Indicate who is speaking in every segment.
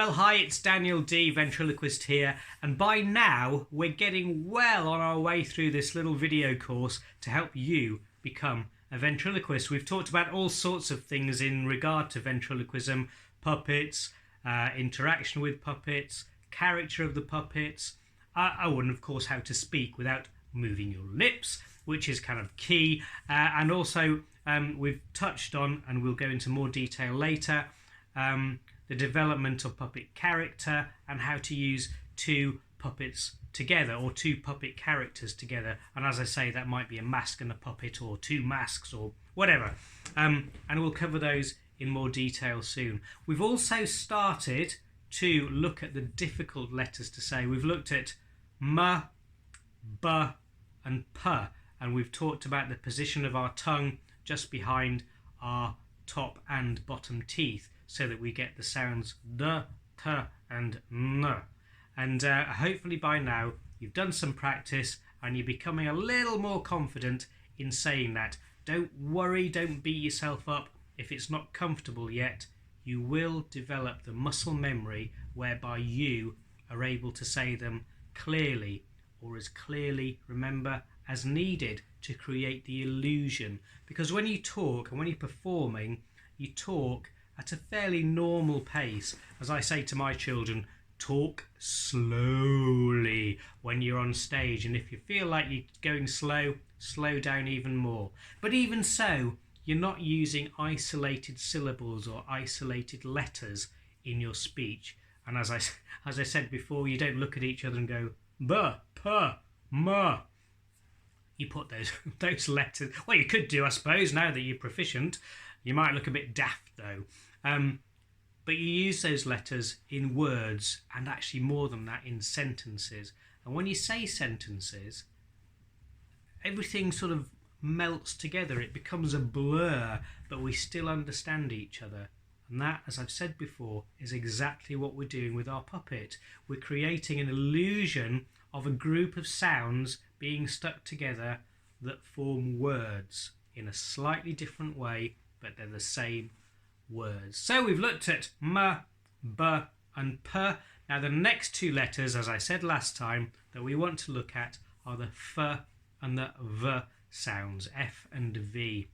Speaker 1: Well, hi, it's Daniel D, Ventriloquist here, and by now we're getting well on our way through this little video course to help you become a ventriloquist. We've talked about all sorts of things in regard to ventriloquism, puppets, interaction with puppets, character of the puppets, and of course how to speak without moving your lips, which is kind of key, and also we've touched on, and we'll go into more detail later, the development of puppet character and how to use two puppets together or two puppet characters together. And as I say, that might be a mask and a puppet or two masks or whatever. And we'll cover those in more detail soon. We've also started to look at the difficult letters to say. We've looked at m, b and p, and we've talked about the position of our tongue just behind our top and bottom teeth, so that we get the sounds d, t and n. And hopefully by now you've done some practice and you're becoming a little more confident in saying that. Don't worry, don't beat yourself up if it's not comfortable yet. You will develop the muscle memory whereby you are able to say them clearly, or as clearly, remember, as needed to create the illusion. Because when you talk and when you're performing, you talk at a fairly normal pace. As I say to my children, talk slowly when you're on stage, and if you feel like you're going slow, slow down even more. But even so, you're not using isolated syllables or isolated letters in your speech. And as I said before, you don't look at each other and go b, p, m. You put those letters. Well, you could do, I suppose, now that you're proficient. You might look a bit daft though. But you use those letters in words, and actually more than that, in sentences. And when you say sentences, everything sort of melts together. It becomes a blur, but we still understand each other. And that, as I've said before, is exactly what we're doing with our puppet. We're creating an illusion of a group of sounds being stuck together that form words in a slightly different way, but they're the same words. So we've looked at m, b and p. Now the next two letters, as I said last time, that we want to look at are the f and the v sounds, f and v.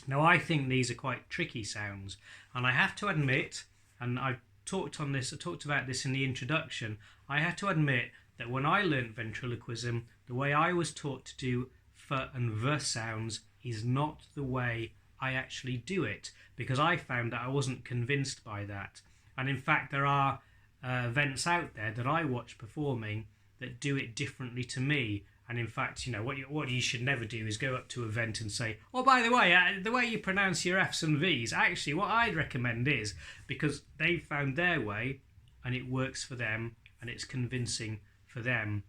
Speaker 1: Now I think these are quite tricky sounds, and I have to admit, and I talked about this in the introduction, I have to admit that when I learnt ventriloquism, the way I was taught to do f and v sounds is not the way I actually do it, because I found that I wasn't convinced by that. And in fact there are vents out there that I watch performing that do it differently to me. And in fact, you know, what you should never do is go up to a vent and say, oh, by the way you pronounce your F's and V's, actually what I'd recommend is, because they've found their way and it works for them and it's convincing for them.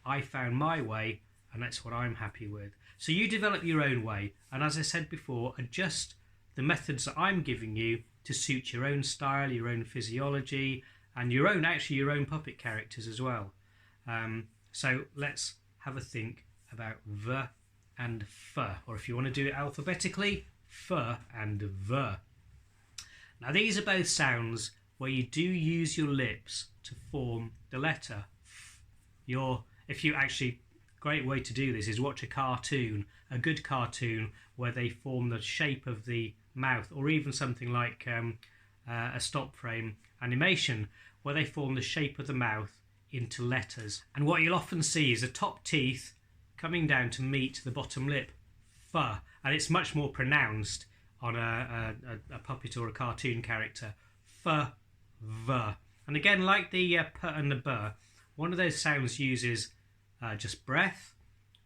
Speaker 1: I found my way and that's what I'm happy with. So you develop your own way, and as I said before, adjust the methods that I'm giving you to suit your own style, your own physiology, and your own puppet characters as well. So let's have a think about v and f, or if you want to do it alphabetically, f and v. Now these are both sounds where you do use your lips to form the letter f. Great way to do this is watch a cartoon, a good cartoon where they form the shape of the mouth, or even something like a stop frame animation where they form the shape of the mouth into letters. And what you'll often see is the top teeth coming down to meet the bottom lip, f, and it's much more pronounced on a puppet or a cartoon character, f, v. And again, like the p and the b, one of those sounds uses just breath,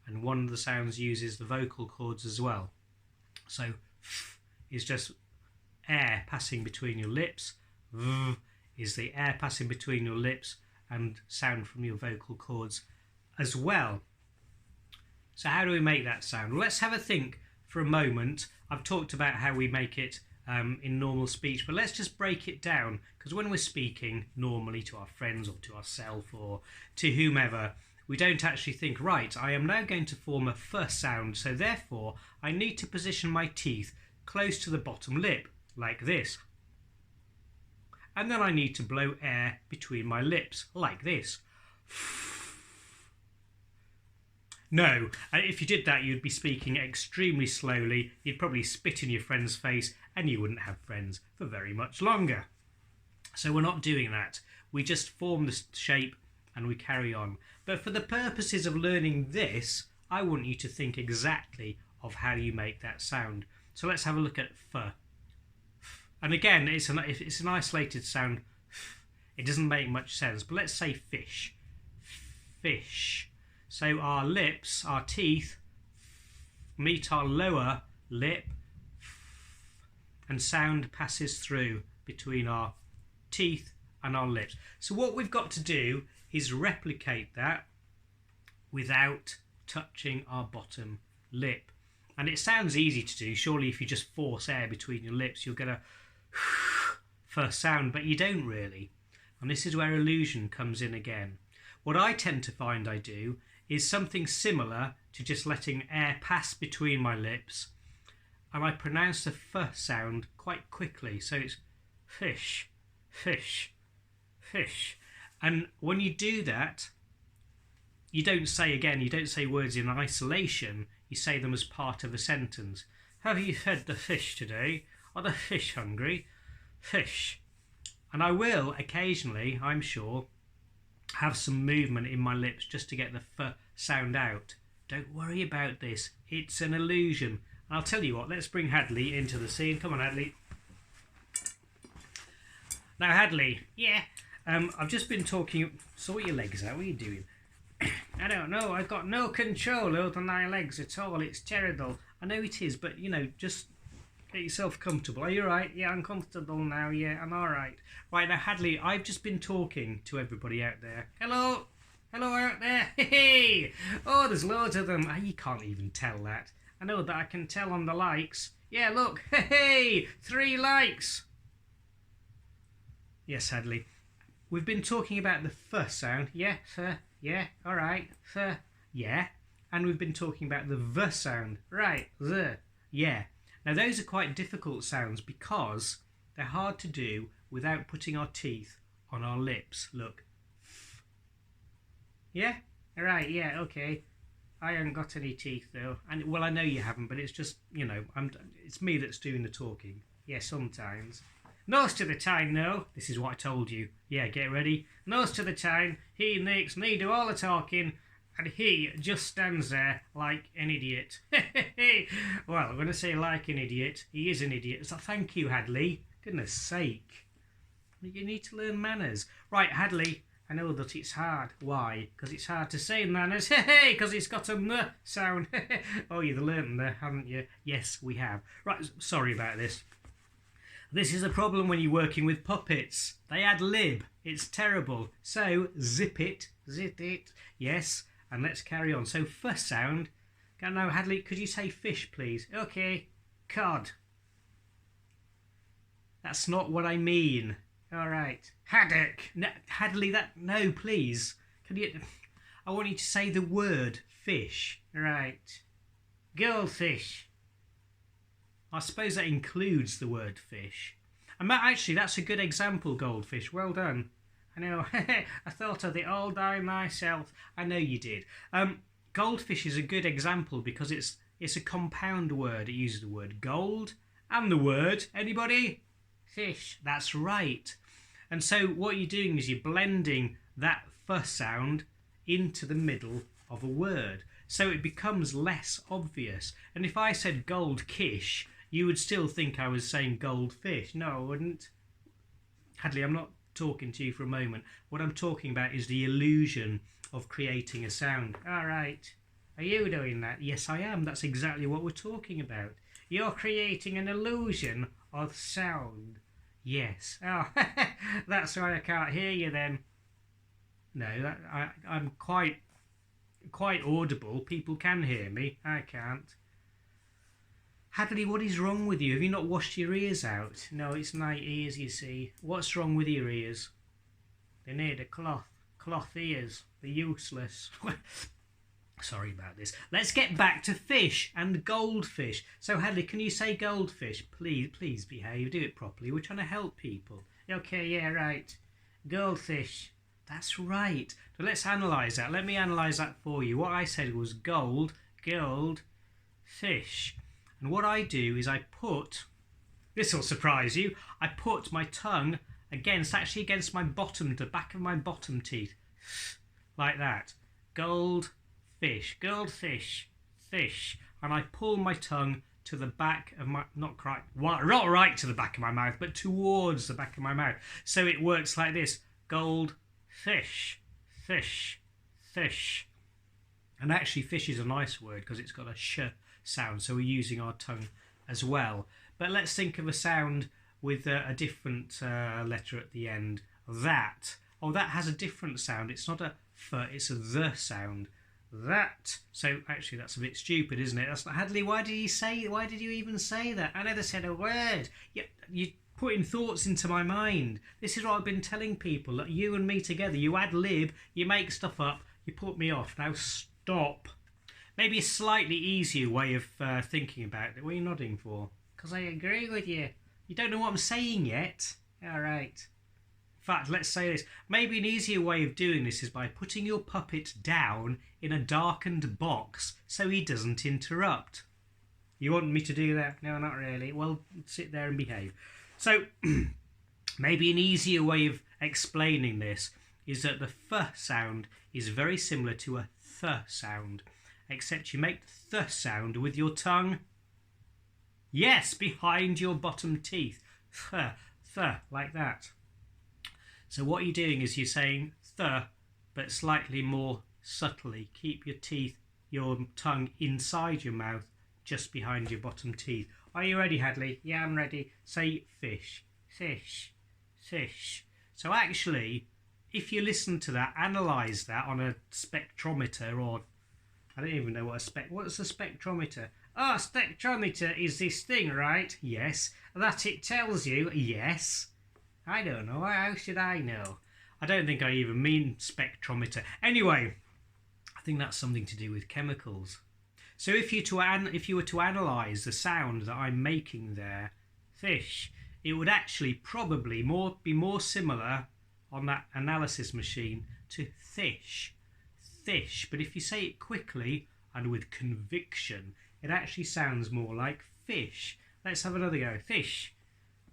Speaker 1: and one of the sounds uses the vocal cords as well. So f is just air passing between your lips, v is the air passing between your lips and sound from your vocal cords as well. So how do we make that sound? Well, let's have a think for a moment. I've talked about how we make it in normal speech, but let's just break it down, because when we're speaking normally to our friends or to ourselves or to whomever, we don't actually think, right, I am now going to form a f sound, so therefore I need to position my teeth close to the bottom lip, like this. and then I need to blow air between my lips, like this. No, if you did that, you'd be speaking extremely slowly, you'd probably spit in your friend's face, and you wouldn't have friends for very much longer. So we're not doing that. We just form the shape and we carry on. But for the purposes of learning this, I want you to think exactly of how you make that sound. So let's have a look at f. And again, it's an isolated sound. It doesn't make much sense, but let's say fish. Fish. So our lips, our teeth, meet our lower lip, and sound passes through between our teeth and our lips. So what we've got to do is replicate that without touching our bottom lip. And it sounds easy to do. Surely if you just force air between your lips, you'll get a first sound, but you don't really. And this is where illusion comes in again. What I tend to find I do is something similar to just letting air pass between my lips, and I pronounce the f sound quite quickly. So it's fish, fish, fish. And when you do that, you don't say words in isolation, you say them as part of a sentence. Have you fed the fish today? Are the fish hungry? Fish. And I will occasionally, I'm sure, have some movement in my lips just to get the f sound out. Don't worry about this, it's an illusion. And I'll tell you what, let's bring Hadley into the scene. Come on, Hadley. Now, Hadley, yeah, I've just been talking. Sort your legs out, what are you doing? I don't know, I've got no control over my legs at all, it's terrible. I know it is, but you know, just get yourself comfortable. Are you alright? Yeah, I'm comfortable now, yeah, I'm alright. Right, now Hadley, I've just been talking to everybody out there. Hello? Hello out there? Hey! Oh, there's loads of them. You can't even tell that. I know that I can tell on the likes. Yeah, look, hey! 3 likes! Yes, Hadley. We've been talking about the f sound. Yeah, f, yeah, alright, f, yeah. And we've been talking about the v sound. Right, the, yeah. Now those are quite difficult sounds because they're hard to do without putting our teeth on our lips. Look. F. Yeah? Alright, yeah, okay. I haven't got any teeth though. And well, I know you haven't, but it's just, you know, it's me that's doing the talking. Yeah, sometimes. Most of the time, no. This is what I told you. Yeah, get ready. Most of the time, he makes me do all the talking, and he just stands there like an idiot. Well, I'm going to say like an idiot. He is an idiot. So thank you, Hadley. Goodness sake. You need to learn manners. Right, Hadley, I know that it's hard. Why? Because it's hard to say manners. Because it's got a m sound. Oh, you've learned there, haven't you? Yes, we have. Right, sorry about this. This is a problem when you're working with puppets. They ad lib. It's terrible. So, zip it. Yes, and let's carry on. So, first sound. Now, Hadley, could you say fish, please? Okay. Cod. That's not what I mean. All right. Haddock. No, Hadley, no, please. Can you? I want you to say the word fish. Right. Goldfish. I suppose that includes the word fish. And actually, that's a good example, goldfish. Well done. I know. I thought of it all by myself. I know you did. Goldfish is a good example because it's a compound word. It uses the word gold and the word, anybody? Fish. That's right. And so what you're doing is you're blending that f sound into the middle of a word. So it becomes less obvious. And if I said gold kish, you would still think I was saying goldfish. No, I wouldn't. Hadley, I'm not talking to you for a moment. What I'm talking about is the illusion of creating a sound. All right. Are you doing that? Yes, I am. That's exactly what we're talking about. You're creating an illusion of sound. Yes. Oh, that's why I can't hear you then. No, I'm quite audible. People can hear me. I can't. Hadley, what is wrong with you? Have you not washed your ears out? No, it's my ears, you see. What's wrong with your ears? They need a cloth. Cloth ears. They're useless. Sorry about this. Let's get back to fish and goldfish. So, Hadley, can you say goldfish? Please behave. Do it properly. We're trying to help people. Okay, yeah, right. Goldfish. That's right. So let's analyse that. Let me analyse that for you. What I said was gold, fish. And what I do is I put, this will surprise you, I put my tongue against my bottom, the back of my bottom teeth. Like that. Goldfish, fish. And I pull my tongue to the back of my, not right to the back of my mouth, but towards the back of my mouth. So it works like this. Goldfish, fish. And actually fish is a nice word because it's got a sh sound, so we're using our tongue as well. But let's think of a sound with a different letter at the end. That. Oh, that has a different sound. It's not a f, it's a the sound. That. So actually that's a bit stupid, isn't it? That's not, Hadley, why did you even say that? I never said a word. You're putting thoughts into my mind. This is what I've been telling people, that you and me together, you ad lib, you make stuff up, you put me off. Now stop. Maybe a slightly easier way of thinking about it. What are you nodding for? Because I agree with you. You don't know what I'm saying yet. All right. In fact, let's say this. Maybe an easier way of doing this is by putting your puppet down in a darkened box so he doesn't interrupt. You want me to do that? No, not really. Well, sit there and behave. So, maybe an easier way of explaining this is that the f sound is very similar to a th sound, except you make the th sound with your tongue. Yes, behind your bottom teeth. Th, like that. So what you're doing is you're saying th, but slightly more subtly. Keep your tongue inside your mouth, just behind your bottom teeth. Are you ready, Hadley? Yeah, I'm ready. Say fish. So actually, if you listen to that, analyse that on a spectrometer, or I don't even know what's a spectrometer? Oh, a spectrometer is this thing, right? Yes. That it tells you? Yes. I don't know. How should I know? I don't think I even mean spectrometer. Anyway, I think that's something to do with chemicals. So if you were to analyse the sound that I'm making there, fish, it would actually probably be more similar on that analysis machine to fish. But if you say it quickly and with conviction, it actually sounds more like fish. Let's have another go. Fish.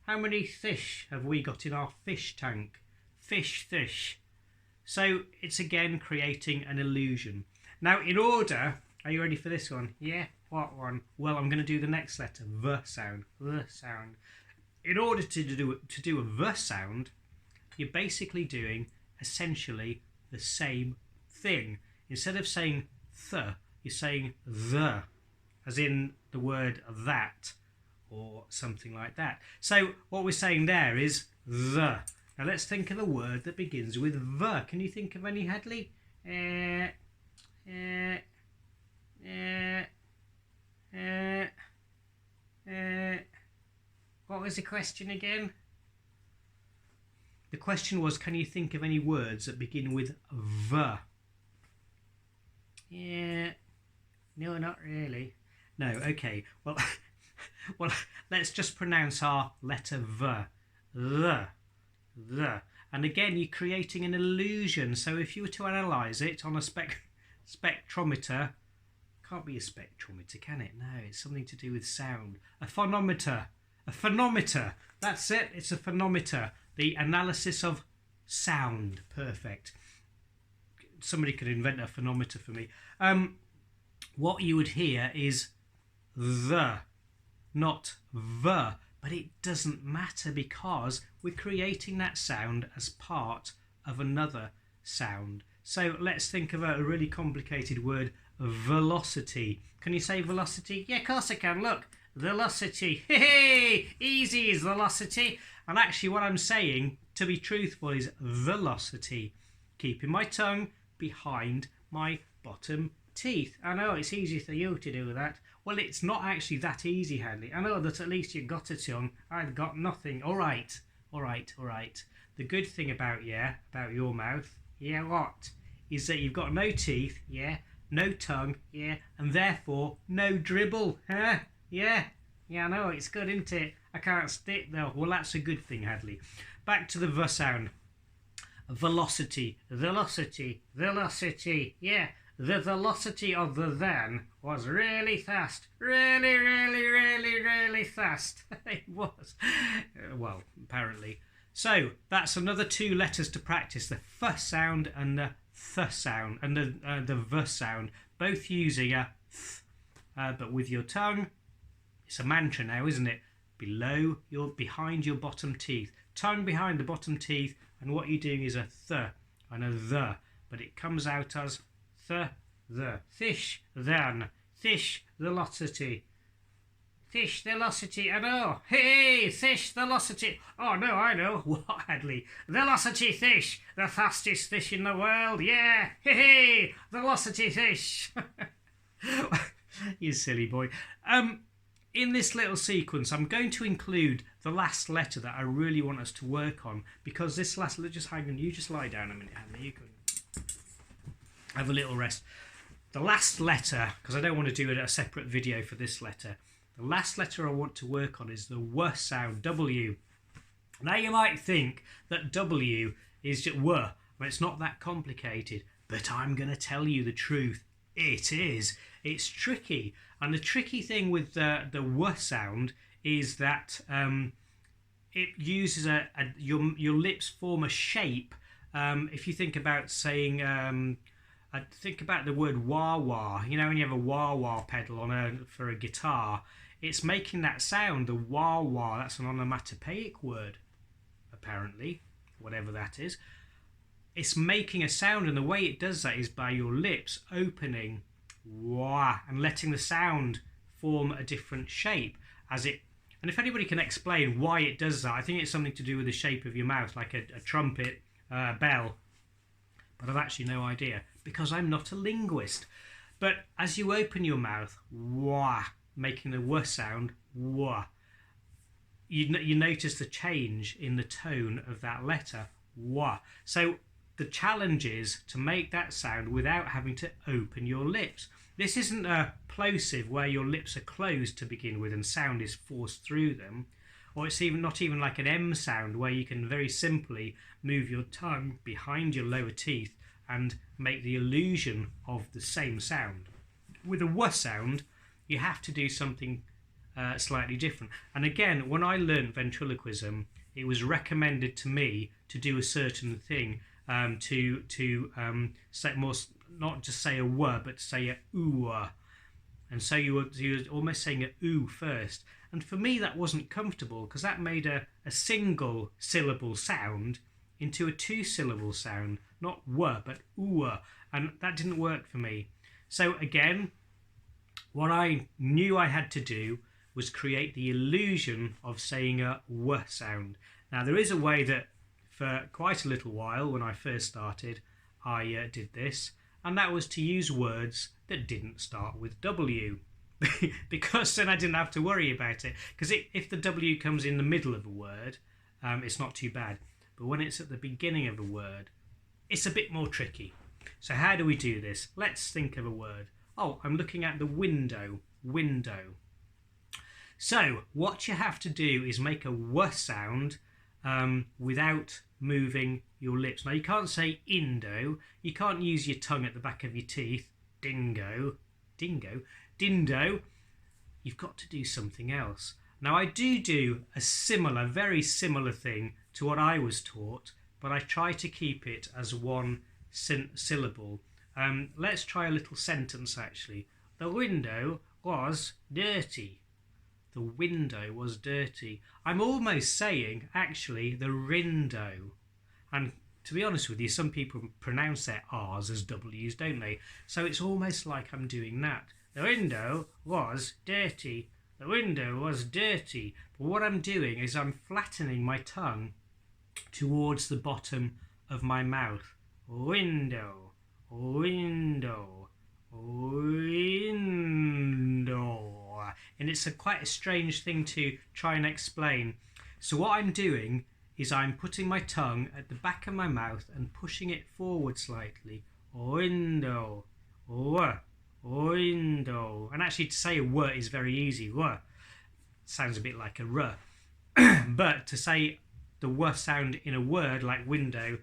Speaker 1: How many fish have we got in our fish tank? Fish. So it's again creating an illusion. Now in order, are you ready for this one? Yeah, what one? Well, I'm going to do the next letter, the sound. In order to do a the sound, you're basically doing essentially the same thing. Instead of saying th, you're saying the, as in the word that, or something like that. So what we're saying there is the. Now let's think of a word that begins with the. Can you think of any, Hadley? What was the question again? The question was, can you think of any words that begin with the? Yeah. No, not really. No, okay. Well, let's just pronounce our letter the. And again, you're creating an illusion. So if you were to analyse it on a spectrometer, can't be a spectrometer, can it? No, it's something to do with sound. A phonometer. That's it. It's a phonometer. The analysis of sound. Perfect. Somebody could invent a phonometer for me. What you would hear is the, not the. But it doesn't matter because we're creating that sound as part of another sound. So let's think of a really complicated word, velocity. Can you say velocity? Yeah, of course I can. Look, velocity. Hey, easy is velocity. And actually what I'm saying, to be truthful, is velocity. Keeping my tongue behind my bottom teeth. I know it's easy for you to do that. Well, it's not actually that easy, Hadley. I know that at least you've got a tongue. I've got nothing. All right. The good thing about your mouth, yeah, what? Is that you've got no teeth, yeah, no tongue, yeah, and therefore no dribble, huh? Yeah, I know, it's good, isn't it? I can't stick though. Well, that's a good thing, Hadley. back to the V sound. Velocity, velocity, velocity. Yeah, the velocity of the then was really fast. Really, really, really, really fast. It was. Well, apparently. So, that's another 2 letters to practice. The F sound and the Th sound. And the V sound. Both using a th. But with your tongue, it's a mantra now, isn't it? Behind your bottom teeth. Tongue behind the bottom teeth. And what you're doing is a th and a the. But it comes out as the. Fish, then. Fish, velocity. Fish, velocity, and oh, hey, fish, velocity. Oh, no, I know. What, Hadley? Velocity fish, the fastest fish in the world. Yeah, hey, velocity fish. You silly boy. In this little sequence, I'm going to include the last letter that I really want us to work on, because this last letter, just hang on, you just lie down a minute, Hadley. You can have a little rest. The last letter, because I don't want to do a separate video for this letter, the last letter I want to work on is the W sound, W. Now you might think that W is just W, but it's not that complicated, but I'm going to tell you the truth. It is. It's tricky. And the tricky thing with the W sound is that it uses your lips form a shape. If you think about saying... I think about the word wah-wah. You know, when you have a wah-wah pedal for a guitar, it's making that sound, the wah-wah. That's an onomatopoeic word, apparently, whatever that is. It's making a sound, and the way it does that is by your lips opening, wah, and letting the sound form a different shape as it. And if anybody can explain why it does that, I think it's something to do with the shape of your mouth, like a trumpet, bell. But I've actually no idea, because I'm not a linguist. But as you open your mouth, wah, making the W sound, wah, you notice the change in the tone of that letter, wah. So the challenge is to make that sound without having to open your lips. This isn't a plosive where your lips are closed to begin with and sound is forced through them. Or it's not even like an M sound where you can very simply move your tongue behind your lower teeth and make the illusion of the same sound. With a W sound, you have to do something slightly different. And again, when I learned ventriloquism, it was recommended to me to do a certain thing, to say more, not just say a W, but say a ooh. And so you were almost saying a ooh first. And for me, that wasn't comfortable, because that made a single syllable sound into a 2-syllable sound, not W, but ooh, and that didn't work for me. So again, what I knew I had to do was create the illusion of saying a W sound. Now there is a way that for quite a little while, when I first started, I did this, and that was to use words that didn't start with W. Because then I didn't have to worry about it. Because if the W comes in the middle of a word, it's not too bad. But when it's at the beginning of a word, it's a bit more tricky. So how do we do this? Let's think of a word. Oh, I'm looking at the window. Window. So what you have to do is make a W sound without moving your lips. Now you can't say indo. You can't use your tongue at the back of your teeth. Dingo. Dingo. Dindo. You've got to do something else. Now I do a similar, very similar thing to what I was taught, but I try to keep it as one syllable. Let's try a little sentence actually. The window was dirty. The window was dirty. I'm almost saying actually the rindo. And to be honest with you, some people pronounce their R's as W's, don't they? So it's almost like I'm doing that. The window was dirty. The window was dirty. But what I'm doing is I'm flattening my tongue towards the bottom of my mouth. Window, window, window. And it's quite a strange thing to try and explain. So what I'm doing is I'm putting my tongue at the back of my mouth and pushing it forward slightly. Window, window. And actually to say a W is very easy. W sounds a bit like a R. But to say the w sound in a word like window,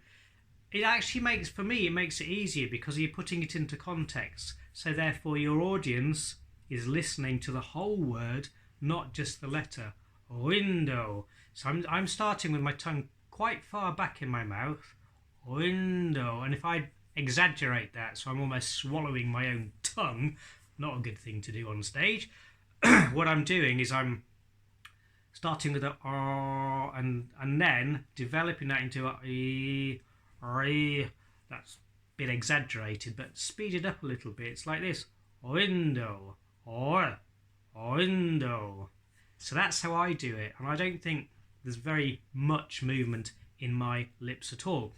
Speaker 1: it actually makes, for me, it makes it easier because you're putting it into context. So therefore your audience is listening to the whole word, not just the letter. Window. So I'm starting with my tongue quite far back in my mouth. Window. And if I exaggerate that, so I'm almost swallowing my own tongue, not a good thing to do on stage. What I'm doing is I'm starting with a R and then developing that into a E. That's a bit exaggerated, but speed it up a little bit. It's like this. Window. Or window. So that's how I do it, and I don't think there's very much movement in my lips at all.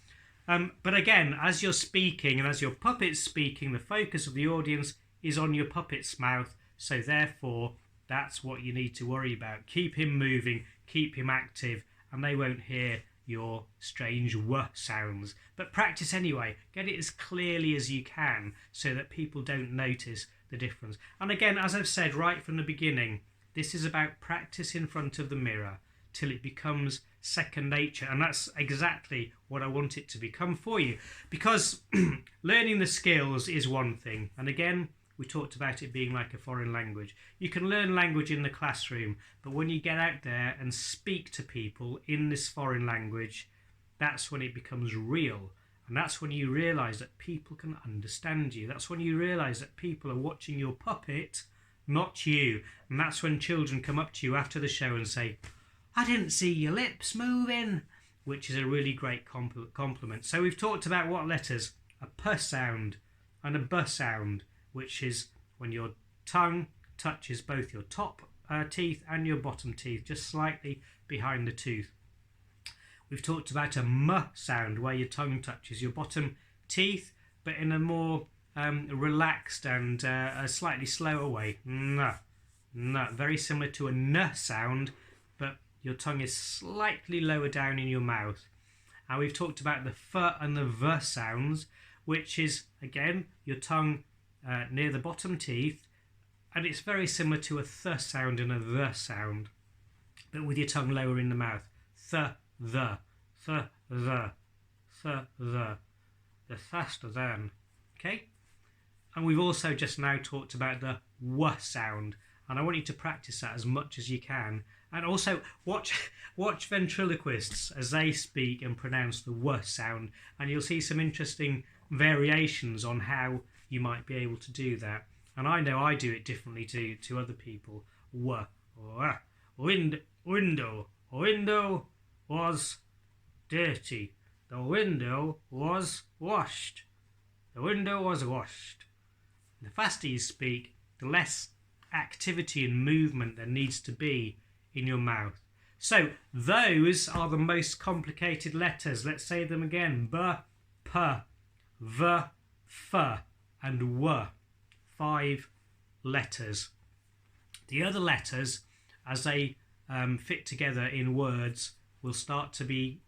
Speaker 1: But again, as you're speaking and as your puppet's speaking, the focus of the audience is on your puppet's mouth, so therefore that's what you need to worry about. Keep him moving, keep him active, and they won't hear your strange w sounds. But practice anyway. Get it as clearly as you can so that people don't notice the difference. And again, as I've said right from the beginning, this is about practice in front of the mirror till it becomes second nature, and that's exactly what I want it to become for you. Because learning the skills is one thing, and again, we talked about it being like a foreign language. You can learn language in the classroom, but when you get out there and speak to people in this foreign language, that's when it becomes real. And that's when you realise that people can understand you. That's when you realise that people are watching your puppet, not you. And that's when children come up to you after the show and say, "I didn't see your lips moving," which is a really great compliment. So we've talked about what letters: a p sound and a b sound, which is when your tongue touches both your top teeth and your bottom teeth, just slightly behind the tooth. We've talked about a m sound, where your tongue touches your bottom teeth, but in a more relaxed and a slightly slower way. N. Very similar to a n sound, but your tongue is slightly lower down in your mouth. And we've talked about the f and the v sounds, which is, again, your tongue near the bottom teeth, and it's very similar to a th sound and a the sound, but with your tongue lower in the mouth. Th, the, th, the, th, the faster than. Okay? And we've also just now talked about the w sound, and I want you to practice that as much as you can. And also watch ventriloquists as they speak and pronounce the w sound, and you'll see some interesting variations on how you might be able to do that. And I know I do it differently to other people. Window was dirty. The window was washed. The window was washed. The faster you speak, the less activity and movement there needs to be in your mouth. So those are the most complicated letters. Let's say them again. B, P, V, F and W. 5 letters. The other letters, as they fit together in words, will start to be,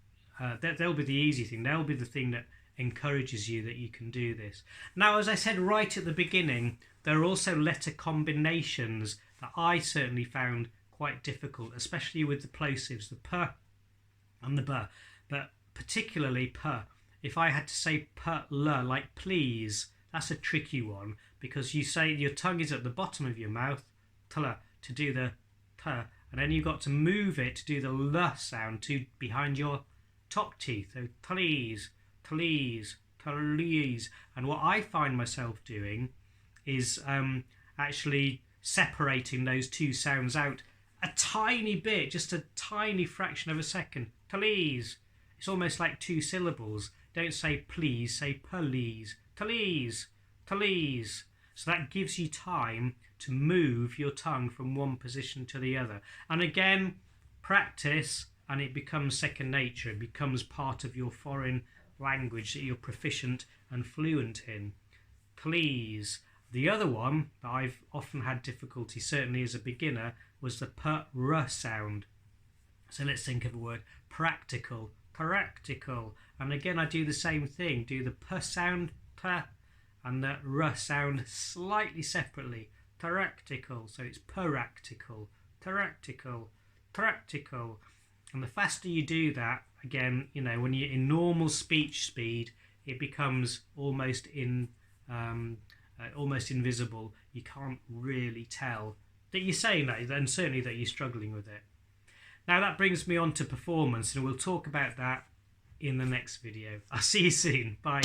Speaker 1: they'll be the easy thing. They'll be the thing that encourages you that you can do this. Now, as I said right at the beginning, there are also letter combinations that I certainly found quite difficult, especially with the plosives, the p and the b, but particularly p. If I had to say p-l, like please, that's a tricky one, because you say your tongue is at the bottom of your mouth, tla, to do the t, and then you've got to move it to do the l sound to behind your top teeth. So please, please, please. And what I find myself doing is actually separating those two sounds out a tiny bit, just a tiny fraction of a second. Please. It's almost like two syllables. Don't say please, say please. Please, please. So that gives you time to move your tongue from one position to the other. And again, practice and it becomes second nature. It becomes part of your foreign language that you're proficient and fluent in. Please. The other one that I've often had difficulty, certainly as a beginner, was the p-r sound. So let's think of a word. Practical. Practical. And again, I do the same thing. Do the p sound, p, and the r sound slightly separately. Practical. So it's practical. Practical. Practical. And the faster you do that, again, you know, when you're in normal speech speed, it becomes almost invisible. You can't really tell that you're saying that, and certainly that you're struggling with it. Now that brings me on to performance, and we'll talk about that in the next video. I'll see you soon. Bye.